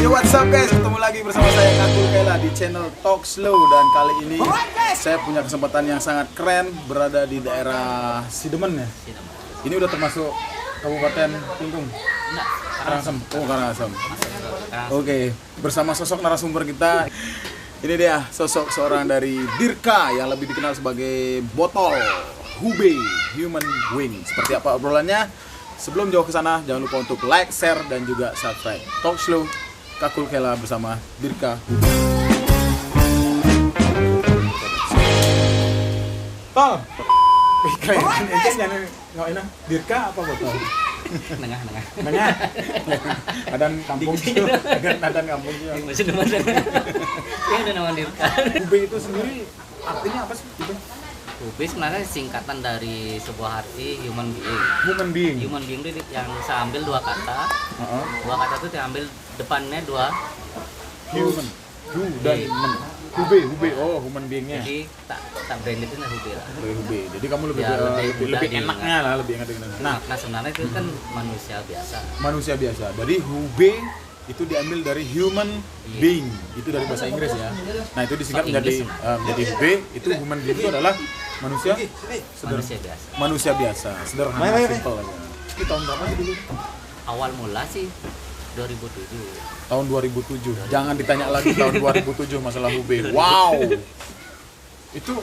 Yo, what's up guys, ketemu lagi bersama saya Kakul Kela di channel Talk Slow. Dan kali ini saya punya kesempatan yang sangat keren berada di daerah Sidemen ya. Ini udah termasuk Kabupaten Klungkung? Karangasem. Oh, Karangasem. Oke, bersama sosok narasumber kita. Ini dia sosok seorang dari Dirka yang lebih dikenal sebagai Botol Hubei Human Wing. Seperti apa obrolannya? Sebelum jauh ke sana, jangan lupa untuk like, share, dan juga subscribe. Talk Slow, Kakul Kela bersama Dirka. Tol. Keren. Ente jangan ngawain Dirka apa Botol? Nengah. Adan kampung sih. Adan kampung sih. Masih nama ini ada nama Dirka. Hubei itu sendiri artinya apa sih? Gitu? Hubei sebenarnya singkatan dari sebuah arti human being. Human being. Human being itu yang saya ambil dua kata. Dua kata itu diambil depannya dua. Human. Hu dan men. Hubei. Oh, human beingnya. Jadi tak branded itu Hubei lah. Hubei. Jadi kamu lebih Ya, lebih enaknya lah, lebih enak dengan. Nah, sebenarnya itu kan manusia biasa. Manusia biasa. Dari Hubei itu diambil dari human being. Itu dari bahasa Inggris ya. Nah, itu disingkat menjadi Hubei. Itu human being itu adalah manusia biasa. Manusia biasa. Sederhana, simple aja. Itu tahun berapa sih dulu? Awal mula sih 2007. Tahun 2007. Jangan ditanya lagi tahun 2007 masalah Hubei. Wow. Itu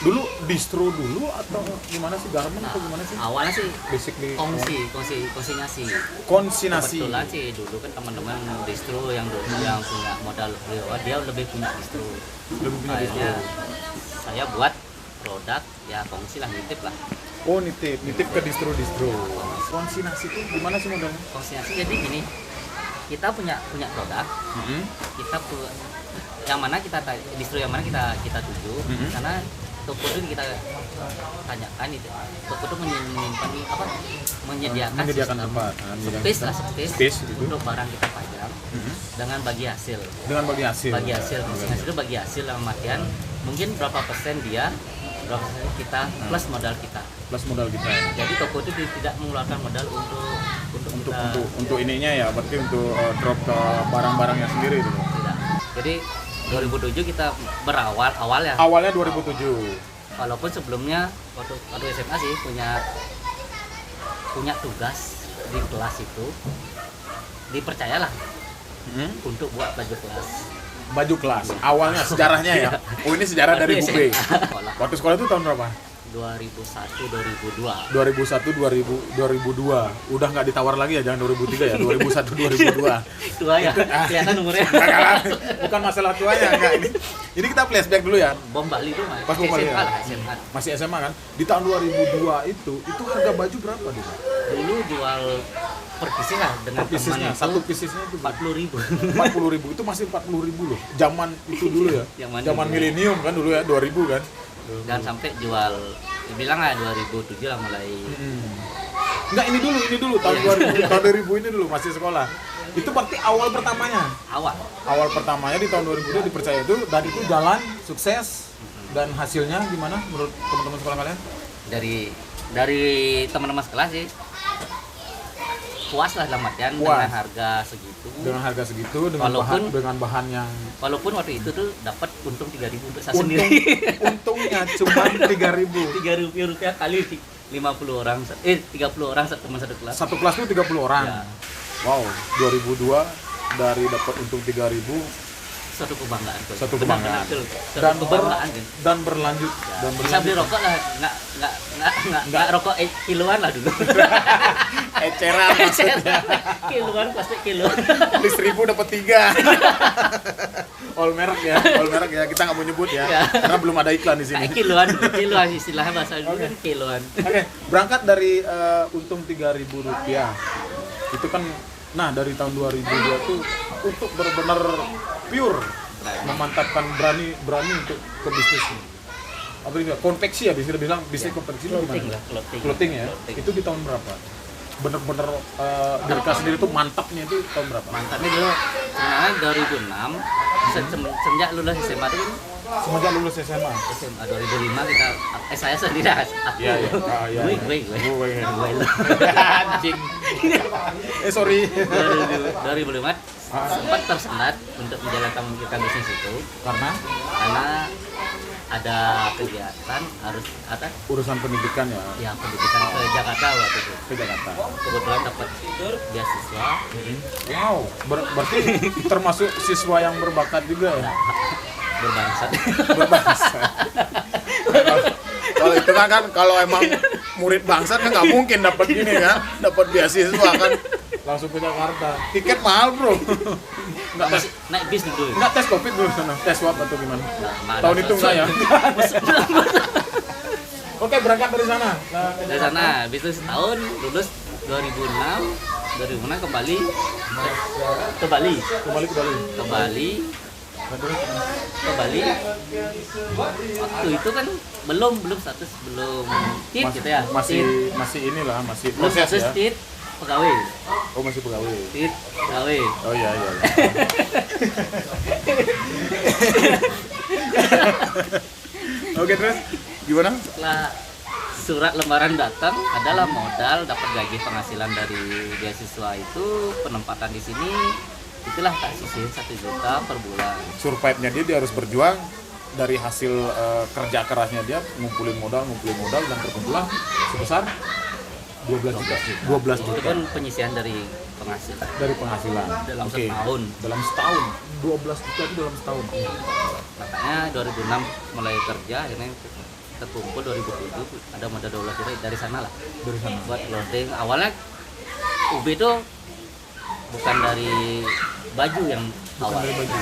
dulu distro dulu atau gimana sih, garment atau gimana sih? Awalnya sih basically konsinyasi. Konsinyasi. Kebetulan sih dulu kan teman-teman distro yang punya modal, dia lebih punya distro. Akhirnya saya buat produk ya kongsi lah, nitip lah. Oh, nitip ke distro. Konsinyasi itu gimana sih modelnya? Konsinyasi jadi gini, kita punya produk, kita yang mana distro yang mana kita tuju, karena toko itu kita tanyakan itu, toko itu menyediakan tempat, space untuk barang kita pajang dengan bagi hasil. Konsinyasi itu bagi hasil dalam artian mungkin berapa persen dia, berapa persen kita plus modal kita. Jadi toko itu tidak mengeluarkan modal untuk ininya ya, berarti untuk drop ke barang-barangnya sendiri itu. Tidak. Jadi 2007 kita awal ya. Awalnya 2007. Walaupun sebelumnya waktu SMA sih punya tugas di kelas itu, dipercayalah untuk buat baju kelas. Awalnya sejarahnya ya. Oh, ini sejarah dari Hubei. Waktu sekolah itu tahun berapa? 2001 2002. Udah nggak ditawar lagi ya, jangan 2003 ya, 2001 2002. Tua ya, kelihatan umurnya. Bukan masalah tuanya, enggak ini. Jadi kita flashback dulu ya. Bom Bali itu Pas Bom Bali ya. SMA. Masih SMA kan? Di tahun 2002 itu harga baju berapa dulu? Dulu jual per piece lah dengan teman itu. Satu piecesnya itu 40.000. 40.000 itu masih 40.000 loh. Zaman itu dulu ya. Zaman milenium kan dulu ya, 2000 kan. Dan sampai jual, dibilang lah 2007 lah mulai. Enggak, ini dulu tahun 2000 ini dulu masih sekolah. Itu berarti awal pertamanya. Awal pertamanya di tahun 2002 dipercaya itu, dan itu jalan sukses. Dan hasilnya gimana menurut teman-teman sekolah kalian? Dari teman-teman sekolah sih puas lah dalam artian dengan harga segitu. Dengan bahan yang walaupun waktu itu tuh dapat untung 3.000 untuk saya sendiri. Untungnya cuma 3.000 Rp3 kali 30 orang 30 orang teman satu kelas. Satu kelas tuh 30 orang ya. Wow, 2002 dari dapat untung 3.000, satu kebanggaan. Dan berlanjut ya. Bisa beli rokok lah, nggak rokok kiloan lah dulu. Eceran maksudnya. Kiloan, plastik kilo. Beli 1.000 dapat 3. All merek ya, kita nggak mau nyebut ya, karena belum ada iklan di sini. Kiloan istilahnya bahasa dulu kan kiloan. Oke, berangkat dari untung Rp3.000 itu kan. Nah, dari tahun 2002 tuh untuk benar-benar pure memantapkan berani untuk ke bisnis ini. Apa itu? Konveksi ya, bisa dibilang bisnis konveksi itu gimana? Clothing ya. Itu di tahun berapa? Bener-bener Dirka sendiri tuh mantapnya itu tahun berapa? Mantapnya dulu sebenarnya 2006 semenjak lulus SMA itu kan. Semenjak lulus SMA 2005 kita saya sendiri aku. Iya. Gue anjing. Sorry. 2005 sempat tersendat untuk menjalankan bisnis itu Karena ada kegiatan harus ada urusan pendidikan ya. ya pendidikan ke Jakarta waktu itu. Ke Jakarta. Kebetulan dapat beasiswa. Wow, berarti termasuk siswa yang berbakat juga ya. Berbangsat. Berbangsa. Kalau itu kan kalau emang murid bangsat kan nggak mungkin dapat gini kan, dapat beasiswa kan langsung ke Jakarta. Tiket mahal bro. Nggak tes, Naik bis dulu. nggak tes covid dulu sana, tes swab atau gimana? Nah, Tahun itu nggak ya? Oke, berangkat dari sana. Dari sana, habis itu setahun lulus 2006 kembali ke Bali. Kembali ke Bali. Ke Bali. Waktu itu kan belum status belum tit gitu ya. Masih inilah, masih Belum proses status ya. tit pegawai. Oh, masih pegawai. Tit pegawai. Oh iya. Oke, terus gimana? Setelah surat lembaran datang adalah modal dapat gaji penghasilan dari beasiswa itu, penempatan di sini itulah tak sisihin 1 juta per bulan. Survive-nya dia harus berjuang dari hasil kerja kerasnya dia ngumpulin modal dan terkumpullah sebesar 12 juta. 12 Itu juta kan penyisihan dari penghasilan. dari penghasilan. Dalam Oke. setahun. Dalam setahun. 12 juta itu dalam setahun. Makanya 2006 mulai kerja, akhirnya terkumpul 2007 ada modal 12 juta dari sana lah. Dari sana. Buat loading. Awalnya UB itu bukan dari baju yang Bukan awal. dari baju.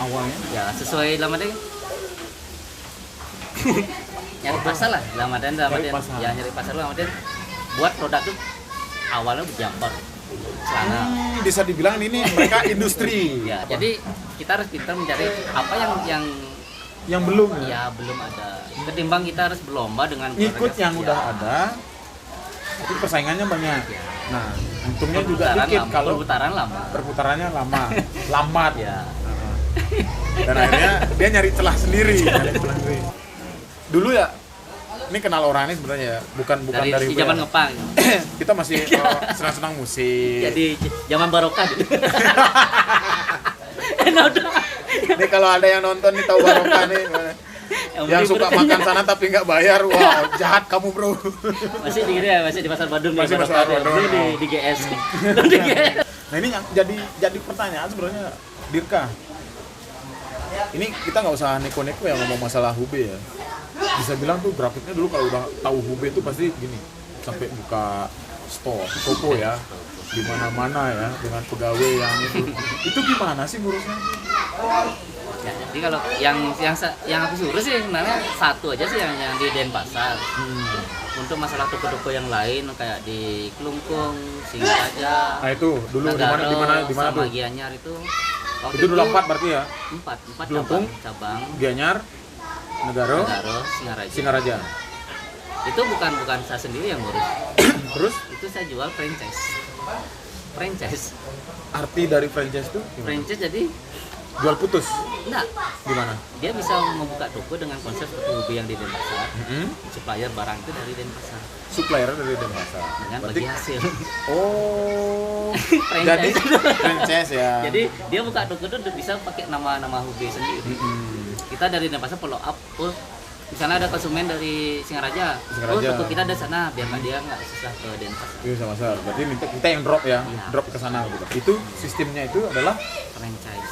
Awalnya Ya sesuai dalam artian nyari pasar lah dalam artian Nyari pasar. ya nyari pasar dalam artian buat produk itu awalnya berjamper celana. bisa dibilang ini mereka industri. Ya, Apa? jadi kita harus pintar mencari apa yang belum ya. ya belum ada. Ketimbang kita harus berlomba dengan Ngikut yang ya, udah ada. Tapi persaingannya banyak. Ya. Nah, untungnya juga dikit kalau perputaran lama. perputarannya lama, lambat. Ya. Dan akhirnya dia nyari celah sendiri. Dulu ya, ini kenal orang ini sebenarnya ya, bukan Dari dari zaman UB ya. ngepang. Kita masih senang-senang musik. Jadi zaman barokah dulu. Enak udah. Ini kalau ada yang nonton nih tahu barokah nih. Yang suka makan sana tapi nggak bayar, wah jahat kamu bro. Masih di ya, masih di Pasar Badung Masih ya, Pasar Barokah. Badung. Dulu di GS. Dulu di GS. Nah ini yang jadi pertanyaan sebenarnya, Dirka. Ini kita nggak usah neko-neko ya ngomong masalah Hube ya. Bisa bilang tuh grafiknya dulu kalau udah tahu Hube tuh pasti gini, sampai buka store, toko ya, di mana-mana ya dengan pegawai yang itu gimana sih ngurusnya? Ya, jadi kalau yang aku suruh sih sebenarnya satu aja sih yang di Denpasar. Untuk masalah toko-toko yang lain kayak di Kelungkung, Singaraja, Nah itu dulu di mana sama tuh? Gianyar itu. Waktu Itu dulu 4 berarti ya? empat Kelungkung, cabang. Gianyar, Negaro, Singaraja. Singaraja. Itu bukan saya sendiri yang ngurus. Terus Itu saya jual franchise. arti dari franchise tuh gimana? Franchise jadi Jual putus enggak, gimana? dia bisa membuka toko dengan konsep seperti Ubi yang di Denpasar. Supplier barang itu dari Denpasar Supplier dari Denpasar. dengan Berarti bagi hasil. Oh, Franchise. jadi franchise ya. Jadi dia buka toko itu bisa pakai nama Ubi sendiri. Kita dari Denpasar follow up, di sana ada konsumen dari Singaraja. Toko kita ada sana, biar dia nggak susah ke Denpasar. Itu sama Sar. Berarti kita yang drop ya, drop ke sana gitu. Itu sistemnya itu adalah franchise.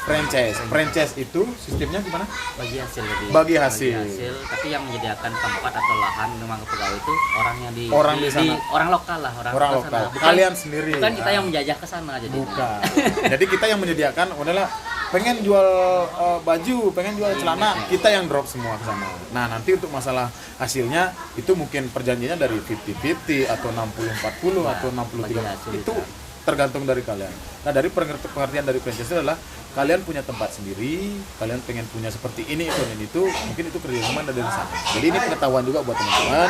Franchise itu sistemnya gimana? Bagi hasil lebih. Bagi hasil. Tapi yang menyediakan tempat atau lahan memang ke pegawai itu orang yang di sana. orang lokal lah, orang lokal. Bukan, kalian sendiri. Bukan kita yang menjajah ke sana jadi. Bukan. Jadi kita yang menyediakan adalah pengen jual baju, pengen jual celana, kita yang drop semua ke sana. Nah, nanti untuk masalah hasilnya itu mungkin perjanjiannya dari 50-50 atau 60-40 atau 60-30. Itu tergantung dari kalian. Nah, dari pengertian dari franchise adalah kalian punya tempat sendiri, kalian pengen punya seperti ini itu, mungkin itu kerjasama dari sana. Jadi ini pengetahuan juga buat teman-teman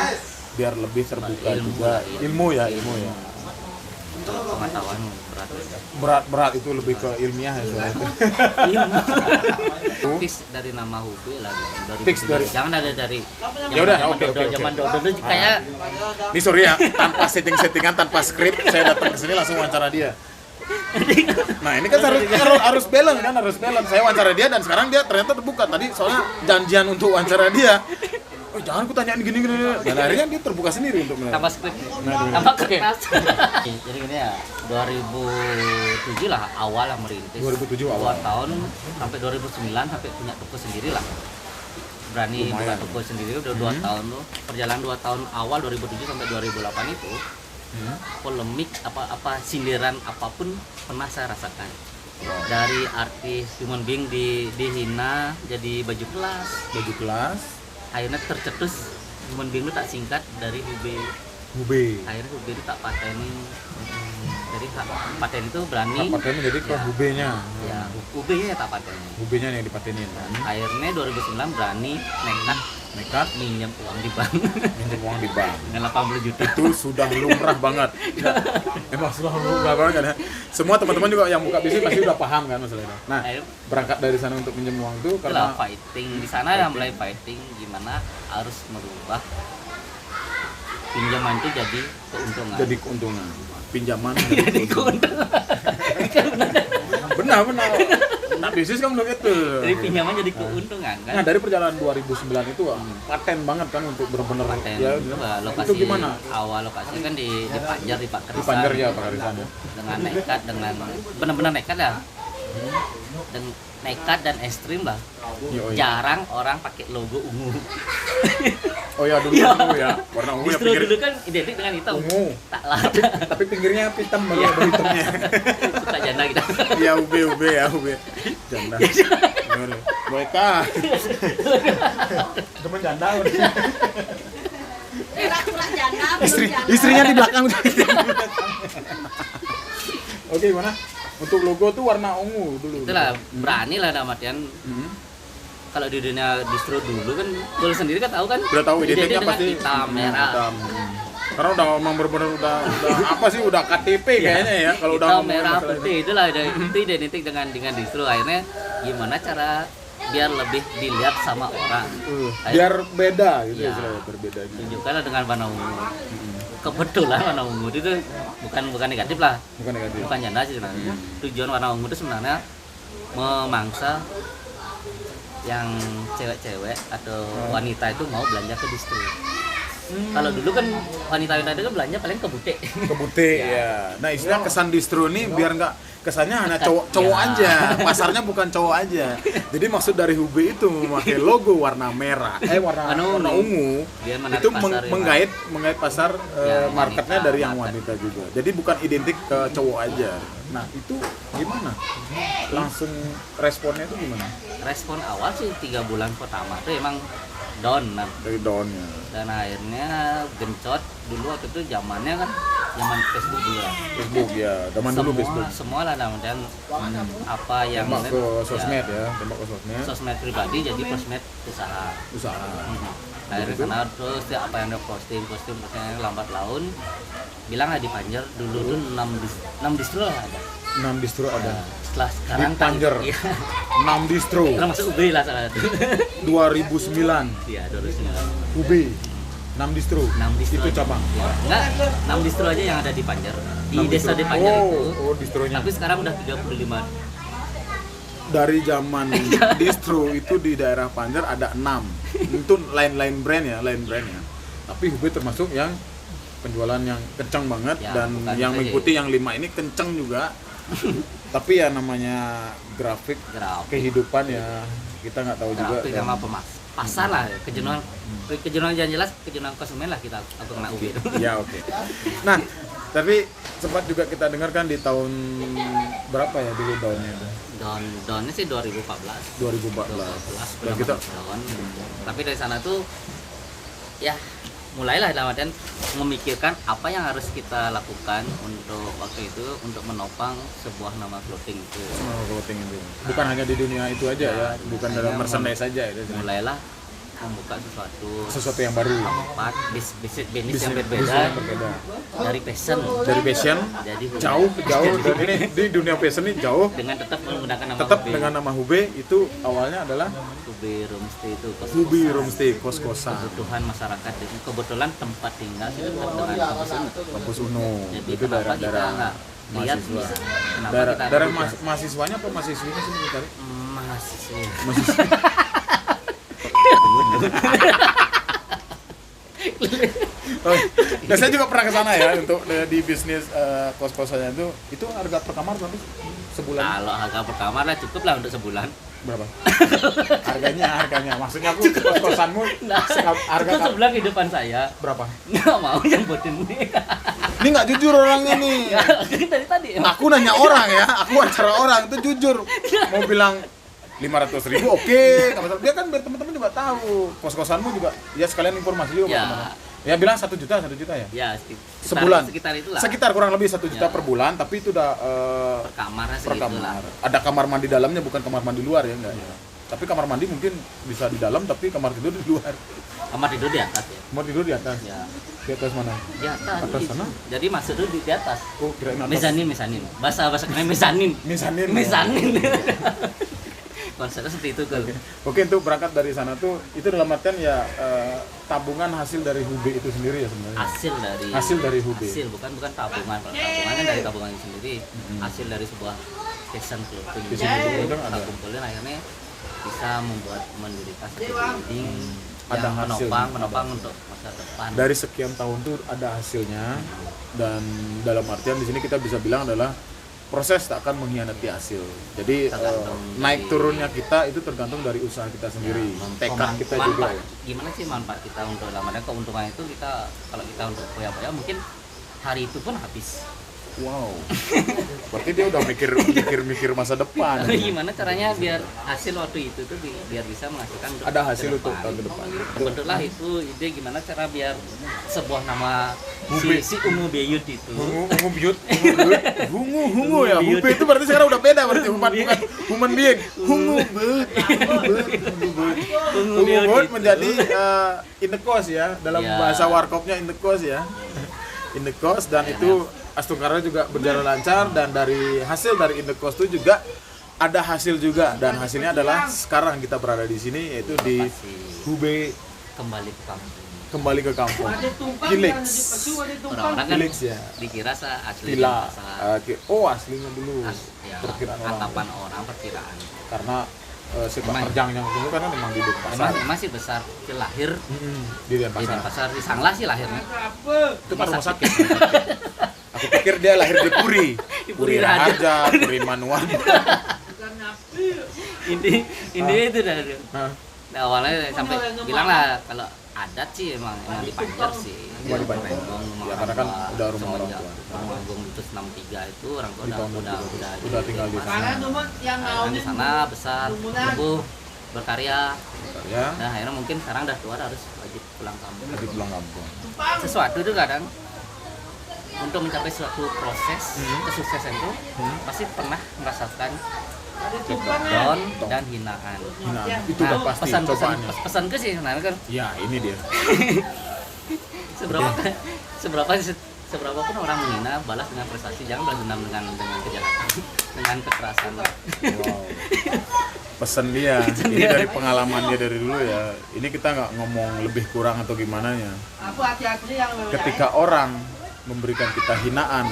biar lebih terbuka juga. Ilmu ya. Kalau pengetahuan Berat itu lebih ke ilmiah ya soalnya itu. Fix dari nama Hube lah. Fix dari. Jangan ada dari. Ya udah, oke. Zaman dodol kayak. Ini sorry ya, tanpa settingan, tanpa skrip, saya datang ke sini langsung wawancara dia. Nah ini kan harus balance kan, harus balance. Saya wawancara dia dan sekarang dia ternyata terbuka. Tadi soalnya janjian untuk wawancara dia. Oh jangan aku tanyain gini. Dan akhirnya dia terbuka sendiri untuk tambah skrip, tambah kertas. Jadi gini ya, 2007 lah awal lah merintis. 2007 awal. 2 tahun sampai 2009 sampai punya toko sendiri lah. Berani buka toko sendiri udah 2 tahun tuh. Perjalanan 2 tahun awal 2007 sampai 2008 itu polemik apa sindiran apapun pernah saya rasakan. Dari artis human being dihina jadi baju kelas. Akhirnya tercetus human being itu tak singkat dari Hube. Akhirnya Hube itu tak patenin. Jadi paten itu berani. Tak patenin jadi ke Hube-nya. Ya, Hube-nya tak patenin. Hube-nya yang dipatenin. Akhirnya 2009 berani nekat minjem uang di bank. Dengan 80 juta. Itu sudah lumrah banget. Ya, emang sudah lumrah banget kan ya. Semua teman-teman juga yang buka bisnis pasti udah paham kan masalahnya. Nah, berangkat dari sana untuk minjem uang itu karena fighting di sana yang mulai fighting gimana harus merubah pinjaman itu jadi keuntungan. Pinjaman jadi keuntungan. Benar. Nah, bisnis kan belum itu. Jadi pinjaman jadi keuntungan kan. Nah, dari perjalanan 2009 itu paten banget kan untuk benar-benar ya, lokasi, itu gimana? Awal lokasi kan di Panjar di Pak Kerisan. Di Panjar ya, Pak Kerisan ya. Dengan nekat benar-benar nekat ya. Dan nekat dan ekstrim lah. Jarang orang pakai logo ungu. Oh ya dulu ya. Warna ungu ya dulu kan identik dengan hitam. Ungu. Tak lah. Tapi pinggirnya hitam malah ada hitamnya. Suka janda kita. Ya ube ya. Janda. Boyka. Teman janda. Istrinya di belakang. Oke, gimana? Untuk logo tuh warna ungu dulu. Itulah berani lah dalam artian. Kalau di dunia distro dulu kan, gue sendiri kan tahu kan. Udah tahu identiknya pasti hitam, merah. Karena udah bener-bener udah apa sih udah KTP kayaknya ya kalau udah hitam, merah, putih itulah itu identik dengan distro. Akhirnya gimana cara biar lebih dilihat sama orang. Biar beda gitu ya, berbeda gitu. Tunjukkanlah dengan warna ungu. Kebetulan warna ungu itu bukan negatif lah. Bukan janda sih sebenarnya. Tujuan warna ungu itu sebenarnya memangsa yang cewek-cewek atau wanita itu mau belanja ke distro. Kalau dulu kan wanita-wanita itu kan belanja paling ke butik. Ke butik ya. Nah, istilah kesan distro ini biar nggak kesannya hanya cowok aja. Pasarnya bukan cowok aja. Jadi maksud dari Hube itu memakai logo warna merah, warna ungu. Itu menggait pasar marketnya dari yang wanita juga. Jadi bukan identik ke cowok aja. Nah, itu gimana? Langsung responnya itu gimana? Respon awal sih 3 bulan pertama tuh emang down dari downnya dan akhirnya gencot dulu waktu itu zaman Facebook dulu lah. Facebook ya zaman dulu Facebook semua lah dan apa yang tembak ke sosmed tembak ke sosmed pribadi jadi sosmed usaha akhirnya karena terus apa yang dia posting lambat laun bilang di Panjar dulu tuh 6 distro lah ada 6 distro ada setelah sekarang di Panjar 6 distro karena masuk UB lah salah satu 2009 iya 2009 UB 6 distro itu cabang ya. Enggak 6 distro aja yang ada di Panjar di desa di Panjar itu distronya tapi sekarang udah 35 dari zaman distro itu di daerah Panjar ada 6 itu lain brand ya tapi UB termasuk yang penjualan yang kencang banget ya, dan yang mengikuti yang 5 ini kencang juga tapi ya namanya grafik kehidupan ya kita nggak tahu juga sama pasar lah kejenuhan yang jelas kejenuhan konsumen lah aku kena UB ya oke. Nah tapi sempat juga kita dengarkan di tahun berapa ya dulu daunnya itu daunnya sih 2014 dan kita tapi dari sana tuh ya mulailah dalam artian memikirkan apa yang harus kita lakukan untuk waktu itu untuk menopang sebuah nama clothing itu. Bukan hanya di dunia itu aja ya, bukan dalam merchandise saja itu. Mulailah membuka sesuatu yang baru. Bisnis yang berbeda. Dari passion jadi jauh dari ini di dunia passion ini jauh dengan tetap menggunakan nama dengan nama Hube itu awalnya adalah Hube Roomstay itu Hube Roomstay kos-kosan kebutuhan masyarakat kebetulan tempat tinggal kita dekat dengan kampus Uno jadi kenapa kita nggak lihat Mahasiswa. kenapa Daerah, kita daerah berubah. mahasiswanya apa mahasiswinya sih kita tarik? Mahasiswa. Oh, nah, saya juga pernah ke sana ya untuk di bisnis kos-kosannya itu harga per kamar berapa sih? Sebulan Kalau harga per kamar lah cukup lah untuk sebulan. berapa? harganya maksudnya aku kos-kosanmu Nah, harga itu sebulan kehidupan saya. berapa? Nggak mau nyebutin nih. Ini nggak jujur orangnya nih. Tadi. Aku nanya orang ya, aku wawancara orang itu jujur. Mau bilang 500.000 oke, nggak masalah. Dia kan biar teman-teman juga tahu. Kos-kosanmu juga, ya sekalian informasi juga. Ya. teman-teman. Ya bilang 1 juta ya. Ya, Sebulan. Sekitar itulah. Sekitar kurang lebih 1 juta Ya. per bulan, tapi itu udah Per kamar per segitulah. kamar. Ada kamar mandi dalamnya, bukan kamar mandi luar ya enggak ya. Tapi kamar mandi mungkin bisa di dalam, tapi kamar tidur di luar. Kamar tidur di atas ya. Kamar tidur di atas. Ya. Di atas mana? Di atas. Atas sana? Jadi masuk dulu di atas. Oh, kirain atas. Mezanin. Bahasa keren mezanin. Mezanin. Konsepnya seperti itu kan. Oke, untuk berangkat dari sana tuh itu dalam artian ya tabungan hasil dari Hube itu sendiri ya sebenarnya. Hasil dari Hube. Hasil bukan tabungan. Kalau tabungan kan dari tabungan itu sendiri. Hasil dari sebuah passion clothing. Passion clothing Kita ada. kumpulin akhirnya bisa membuat mendirikan satu building Ada yang hasil. menopang untuk masa depan. Dari sekian tahun tuh ada hasilnya dan dalam artian di sini kita bisa bilang adalah proses tak akan mengkhianati hasil. Jadi Tergantung naik dari- turunnya kita itu tergantung dari usaha kita sendiri, tekad kita juga ya. Gimana sih manfaat kita untuk namanya keuntungan itu kita kalau kita untuk foya-foya mungkin hari itu pun habis. Wow. Berarti dia udah mikir masa depan. Gimana caranya biar hasil waktu itu tuh biar bisa menghasilkan untuk Ada hasil ke untuk depan. tahun ke depan. Bentuklah itu ide gimana cara biar sebuah nama Hube. si Ungu Beyut itu Hungu ya. Hube itu berarti sekarang udah beda berarti bukan human being. Hungu Beyut menjadi in the coast ya dalam Ya. bahasa warkopnya in the coast ya. In the coast dan itu Astungkara juga berjalan lancar dan dari hasil dari in the coast itu juga ada hasil juga dan hasilnya adalah sekarang kita berada di sini yaitu di Hube kembali ke kampung. kembali ke kampung. Gilex. Orang-orang kan Gilex ya. dikira asli Villa. Oh aslinya dulu. ya, Perkiraan orang. anggapan orang perkiraan. Karena sepak Memang. terjangnya dulu karena memang di Denpasar. Masih besar lahir Di di Denpasar. Denpasar di Sanglah sih lahirnya. Itu kan rumah sakit. Aku pikir dia lahir di Puri. Di Puri Puri Raharja, Puri Manuan. Ini itu dah. Hah? Nah, awalnya sampai bilang lah kalau adat sih emang di Banjar sih. Di Banjar. Ya, karena kan udah rumah orang tua. Rumah Gong itu 63 itu orang tua Di tahun udah tinggal di sana. Kan di sana besar, tumbuh, berkarya. Ya, Nah, akhirnya mungkin sekarang udah tua harus wajib pulang kampung. lagi pulang kampung. Sesuatu itu kadang untuk mencapai suatu proses kesuksesan itu pasti pernah merasakan down dan hinaan. Nah, itu udah pasti cobaannya. Pesan ke sih sebenarnya kan Ya, ini dia. seberapa pun orang menghina balas dengan prestasi, jangan balas dendam dengan kejahatan dengan kekerasan. Wow. Pesan dia. Ini dari pengalaman dia dari dulu ya. Ini kita nggak ngomong lebih kurang atau gimana ya. Ketika orang memberikan kita hinaan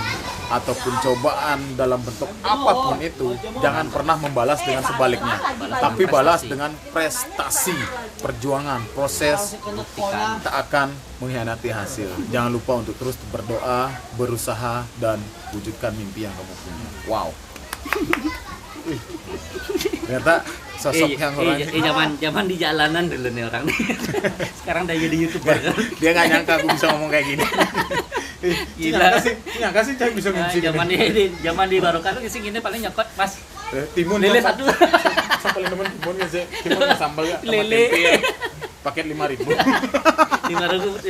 ataupun cobaan dalam bentuk apapun itu, jangan pernah membalas dengan sebaliknya, tapi balas dengan prestasi, perjuangan, proses. Buktikan. Tak akan mengkhianati hasil. Jangan lupa untuk terus berdoa, berusaha, dan wujudkan mimpi yang kamu punya. Wow. Ih, ternyata sosok yang orang zaman di jalanan dulu nih orang nih. Sekarang udah jadi YouTuber kan. dia nggak nyangka aku bisa ngomong kayak gini. Gila. Nyangka sih saya bisa Nah, ngisi zaman di Barokah tuh sing ini paling nyokot pas timun lele ya, Pak. satu. Sampai temen timun ya sih. Timun sama sambal ya. Sama Lele. tempe ya. Paket 5.000.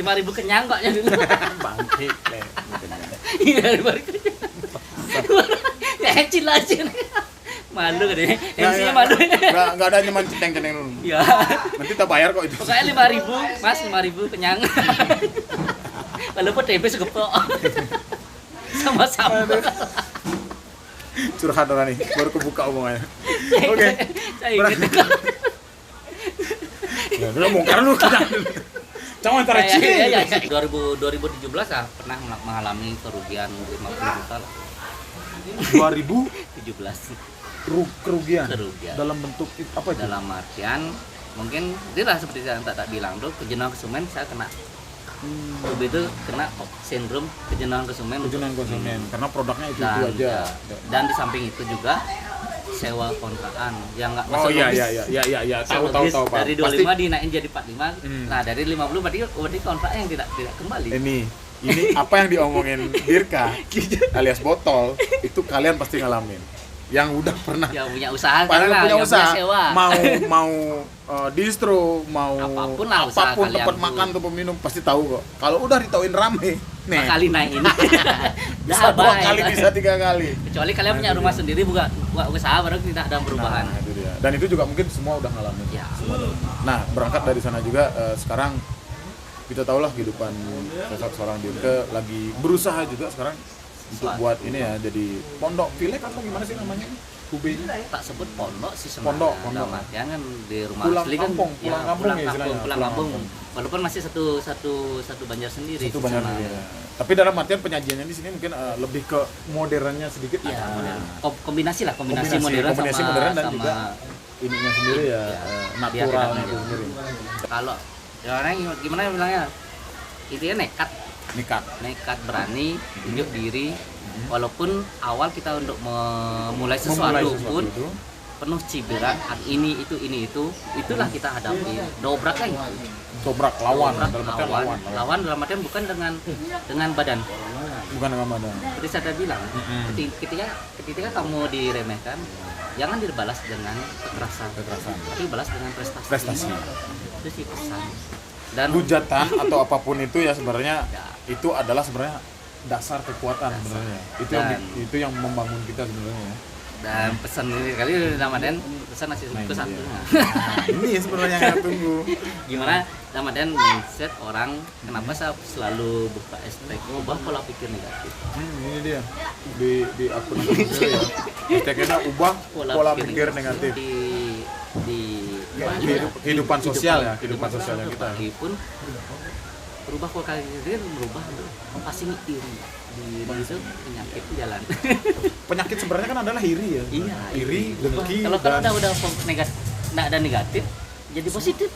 5.000 kenyang kok ya dulu. Bangkit. Iya, 5.000 kenyang. Ya kecil aja. Malu kan ya. MC-nya malu. Enggak ada nyaman centeng-centeng dulu. Ya. Nanti tak bayar kok itu. Pokoknya 5.000, Mas, 5.000 kenyang. Walaupun tempe segepok. Sama sambal. Curhat orang nih, baru kebuka omongannya. Oke. Saya ingat. Ya, udah bongkar lu kita. Jangan antara Ya, cing. 2017 lah pernah mengalami kerugian 50 juta lah. 17 kerugian. kerugian. Dalam bentuk apa itu? Dalam artian mungkin dia lah seperti yang tak bilang tuh, kejenuhan konsumen saya kena. Itu kena sindrom kejenuhan konsumen. Karena produknya itu Dan, aja. Dan di samping itu juga sewa kontrakan yang nggak Oh iya, tahu Pak. Dari 25 dinaikin jadi 45. Nah, dari 50 berarti kontrak yang tidak kembali. Ini apa yang diomongin Dirka alias botol itu kalian pasti ngalamin. Yang udah pernah yang punya usaha, punya usaha, sewa. mau distro, mau apapun lah usaha tempat makan atau minum pasti tahu kok. Kalau udah ditauin rame, kali naik ini. bisa 2 kali, bisa 3 kali. Kecuali kalian punya rumah sendiri buka usaha baru tidak ada perubahan. Nah, itu dia. Dan itu juga mungkin semua udah ngalamin. Ya. Nah, berangkat dari sana juga sekarang kita tahulah kehidupan seorang Dirka lagi berusaha juga sekarang untuk buat ini ya, jadi pondok Vilek atau gimana sih namanya? Hubei. Tak sebut pondok sih sebenarnya. Pondok. Dalam artian kan di rumah pulang asli kan kampung, pulang kampung. Walaupun masih satu Banjar sendiri. Satu Banjar sendiri. Ya. Tapi dalam artian penyajiannya di sini mungkin lebih ke modernnya sedikit. Ya, kombinasi modern dan sama juga ininya sendiri ya, naturalnya itu sendiri. Kalau orang gimana bilangnya? Intinya nekat berani tunjuk diri, walaupun awal kita untuk memulai sesuatu pun penuh cibiran, ini itu itulah kita hadapi. Dobrak lawan dalam artian bukan dengan badan, seperti saya bilang. Ketika kamu diremehkan, jangan dibalas dengan kekerasan, tapi balas dengan prestasi. Itu sih pesan. Dan hujatan atau apapun itu ya sebenarnya itu adalah sebenarnya dasar kekuatan sebenarnya. Itu yang membangun kita sebenarnya. Dan pesan ini kali Ramadan pesan nasi ke satu. Ini sebenarnya yang saya tunggu. Gimana Ramadan mindset orang, kenapa saya selalu buka hashtag ubah pola pikir negatif. Ini dia di akun ya. Hashtagnya ubah pola pikir negatif. Di kehidupan sosialnya kita. Pun berubah pola pikir, berubah pasti iri. Itu penyakit jalan. Penyakit sebenarnya kan adalah iri ya. Iya. Iri, dengki. Kalau udah negatif, nggak ada negatif, jadi positif.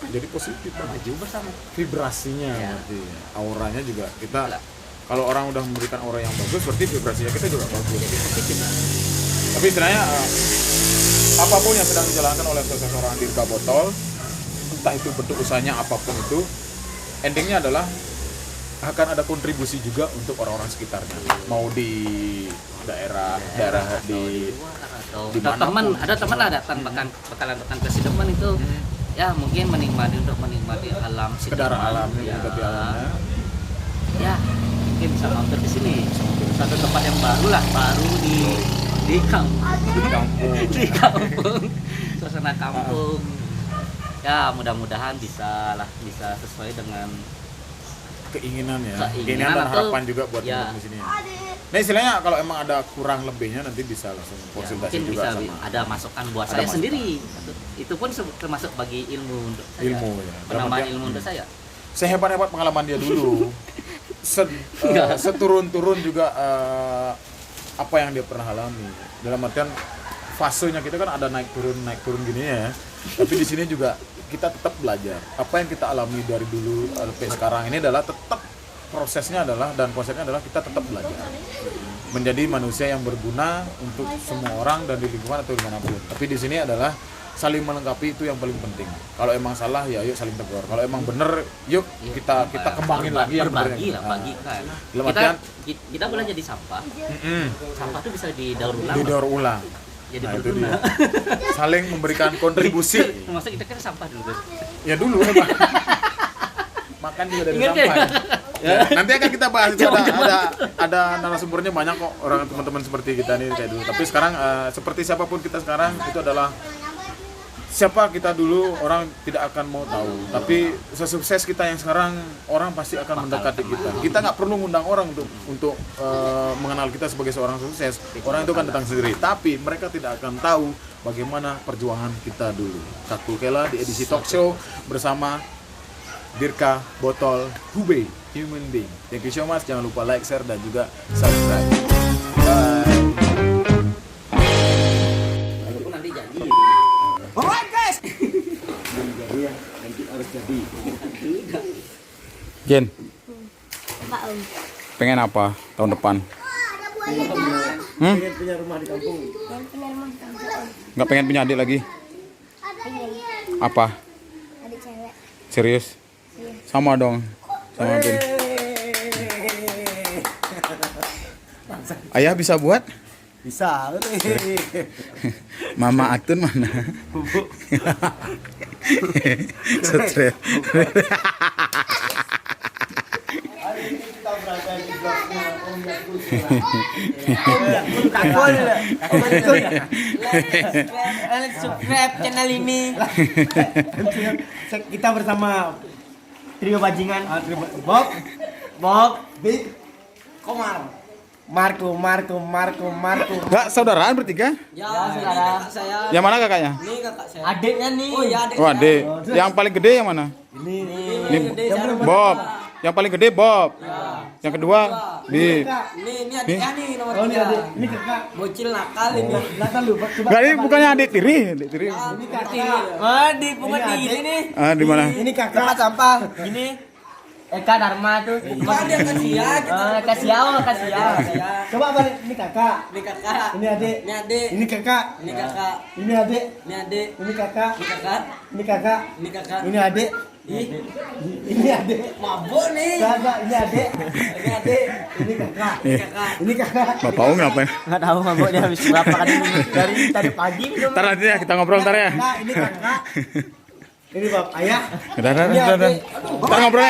Maju bersama. Vibrasinya, berarti auranya juga kita. Kalau orang udah memberikan aura yang bagus, berarti vibrasinya kita juga bagus. Tapi istilahnya apapun yang sedang dijalankan oleh seseorang Dirka Botol, entah itu bentuk usahanya apapun itu, endingnya adalah akan ada kontribusi juga untuk orang-orang sekitarnya, mau di daerah di teman datang bakalan datang ke Sidemen itu ya mungkin menikmati alam sekedar alamnya, ya mungkin bisa mampir di sini, satu tempat yang baru di kampung suasana kampung. Ya mudah-mudahan bisa sesuai dengan keinginan dan harapan juga buat di sini. Nah istilahnya kalau emang ada kurang lebihnya nanti bisa langsung konsultasi juga sama. Ada masukan buat saya sendiri. Itu pun termasuk bagi ilmu untuk saya. Penambahan ilmu untuk saya. Sehebat-hebat pengalaman dia dulu. Seturun-turun juga apa yang dia pernah alami. Dalam artian fasenya kita kan ada naik turun gini ya. Tapi di sini juga kita tetap belajar. Apa yang kita alami dari dulu sampai sekarang ini adalah tetap prosesnya adalah dan konsepnya adalah kita tetap belajar. Menjadi manusia yang berguna untuk semua orang dan di lingkungan atau dimanapun. Tapi di sini adalah saling melengkapi, itu yang paling penting. Kalau emang salah ya yuk saling tegur. Kalau emang bener yuk kita kembangin lagi yang benernya. Bagikan. Kita boleh jadi sampah. Sampah itu bisa didaur ulang. Jadi itu dia. Saling memberikan kontribusi. Masa kita kan sampah dulu. Ya dulu emang. Makan juga dari sampah. Ya. Nanti akan kita bahas itu ada narasumbernya banyak kok, orang teman-teman seperti kita nih kayak dulu. Tapi sekarang seperti siapapun kita sekarang itu adalah siapa kita dulu orang tidak akan mau tahu. Tapi sesukses kita yang sekarang orang pasti akan mendekati kita. Kita nggak perlu ngundang orang untuk mengenal kita sebagai seorang sukses. Orang itu akan datang sendiri. Tapi mereka tidak akan tahu bagaimana perjuangan kita dulu. Kakul Kela di edisi talk show bersama Dirka Botol Hubei Human Being. Thank you so much. Jangan lupa like, share dan juga subscribe. Bye. nanti harus jadi. Jen, Pak Om. pengen apa tahun depan? Pengen punya rumah di kampung. Yang punya rumah di kampung Om. Nggak pengen punya adik lagi? Pengen. Apa? Adik cewek. Serius? Sama dong, sama Bin. Ayah bisa buat? Bisa. Mama Atun mana? Stres. Subscribe channel ini. Kita bersama trio bajingan. Bob, Big, Komar. Marco. Enggak saudaraan bertiga? Ya, saudara. Saya. Yang mana kakaknya? Ini kakak saya. Adiknya nih. Oh, ya adik. Oh, adik. Yang paling gede yang mana? Ini Bob. Yang paling gede Bob. Yang kedua Bib. Ini adiknya nih nomor 3. Ini kakak. Bocil nakal ini. Nakal lu. Enggak, ini bukannya adik tiri, adik tiri. Ini kakak. Oh, di pungut ini nih. Ah, di mana? Ini kakak. Tempat sampah. Ini Eka Dharma tuh. Dia kasih ya. Kasih ya. Coba balik, ini kakak. Ini kakak. Ini adik. Ini adik. Ini kakak. Ini kakak. Ini adik. Ini adik. Ini kakak. Ini kakak. Ini kakak. Ini kakak. Ini adik. Ini adik. Mabuk nih. Kakak, ini adik. Ini adik. Ini kakak. Ini kakak. Ini kakak. Bapak Om ngapain? Enggak tahu mabuk dia habis berapa kali dari tadi pagi minum. Ntar nanti ya kita ngobrol ntar ya. Ini kakak. Ini bab ayah. Udah. Ntar ngobrol ya.